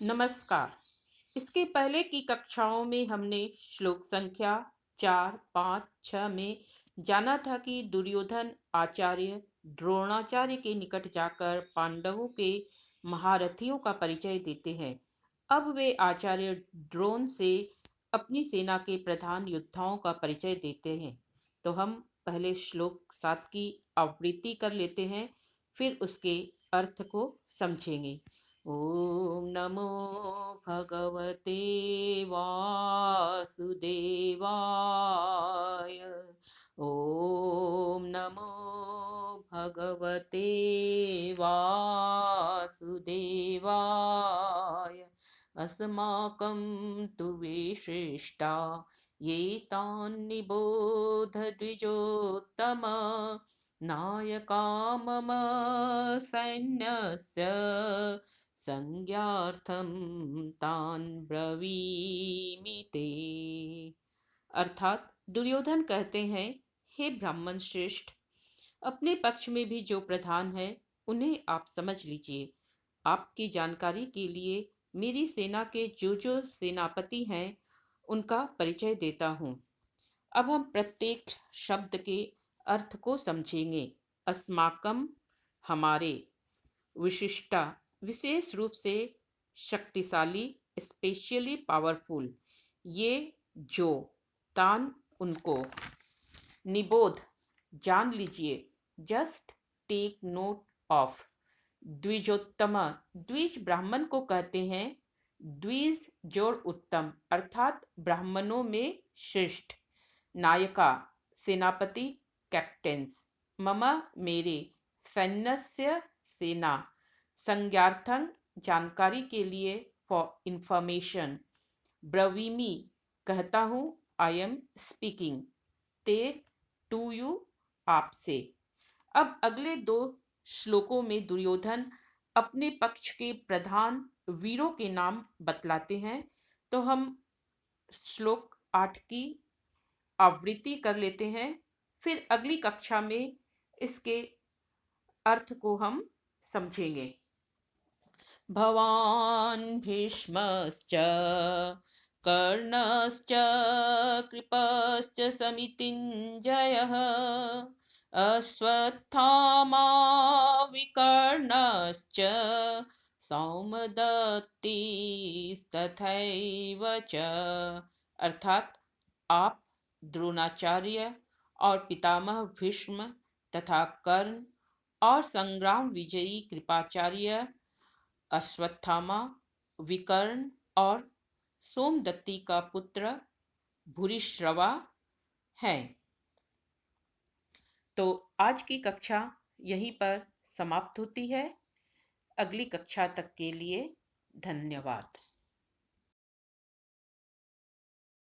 नमस्कार। इसके पहले की कक्षाओं में हमने श्लोक संख्या 4, 5, 6 में जाना था कि दुर्योधन आचार्य द्रोणाचार्य के निकट जाकर पांडवों के महारथियों का परिचय देते हैं। अब वे आचार्य द्रोण से अपनी सेना के प्रधान योद्धाओं का परिचय देते हैं। तो हम पहले श्लोक 7 की आवृत्ति कर लेते हैं, फिर उसके अर्थ को समझेंगे। ॐ नमो भगवते वासुदेवाय। ॐ नमो भगवते वासुदेवाय। अस्माकं तु विशिष्टा ये तान्निबोध द्विजोत्तम नायका मम सैन्यस्य संज्ञार्थम तान ब्रवीमि ते। अर्थात दुर्योधन कहते हैं, हे ब्राह्मण श्रेष्ठ, अपने पक्ष में भी जो प्रधान है उन्हें आप समझ लीजिए। आपकी जानकारी के लिए मेरी सेना के जो जो सेनापति हैं उनका परिचय देता हूँ। अब हम प्रत्येक शब्द के अर्थ को समझेंगे। अस्माकम हमारे, विशिष्टा विशेष रूप से शक्तिशाली, स्पेशली पावरफुल, ये जो, तान उनको, निबोध जान लीजिए, जस्ट टेक नोट ऑफ, द्विजोत्तम द्विज ब्राह्मण को कहते हैं, द्विज जोड़ उत्तम अर्थात ब्राह्मणों में श्रेष्ठ, नायका सेनापति कैप्टेंस, मम मेरे, सैन्यस्य सेना, संज्ञार्थं जानकारी के लिए, फॉर इंफॉर्मेशन, ब्रवीमि कहता हूँ, आई एम स्पीकिंग, ते टू यू आपसे। अब अगले दो श्लोकों में दुर्योधन अपने पक्ष के प्रधान वीरों के नाम बतलाते हैं। तो हम श्लोक 8 की आवृत्ति कर लेते हैं, फिर अगली कक्षा में इसके अर्थ को हम समझेंगे। भवान् भीष्मश्च कर्णश्च कृपश्च समितिञ्जयः अश्वत्थामा विकर्णश्च सौमदत्तिस्तथैव च। अर्थात आप द्रोणाचार्य और पितामह भीष्म तथा कर्ण और संग्राम विजयी कृपाचार्य अश्वत्थामा, विकर्ण और सोमदत्ती का पुत्र भूरिश्रवा हैं। तो आज की कक्षा यहीं पर समाप्त होती है। अगली कक्षा तक के लिए धन्यवाद।